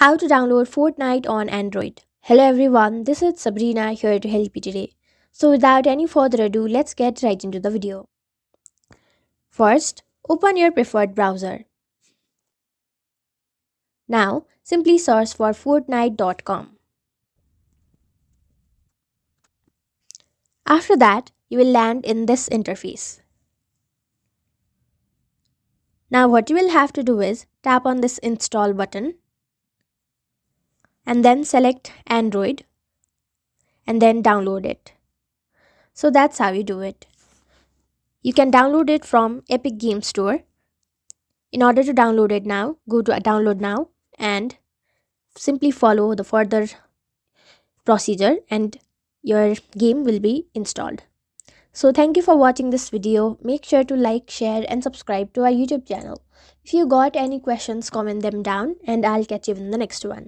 How to download Fortnite on Android. Hello everyone, this is Sabrina here to help you today. So without any further ado, let's get right into the video. First, open your preferred browser. Now, simply search for fortnite.com. After that, you will land in this interface. Now what you will have to do is tap on this install button and then select Android and then download it. So that's how you do it. You can download it from Epic Game Store. In order to download it now, go to download now and simply follow the further procedure and your game will be installed. So thank you for watching this video. Make sure to like, share and subscribe to our YouTube channel. If you got any questions, comment them down and I'll catch you in the next one.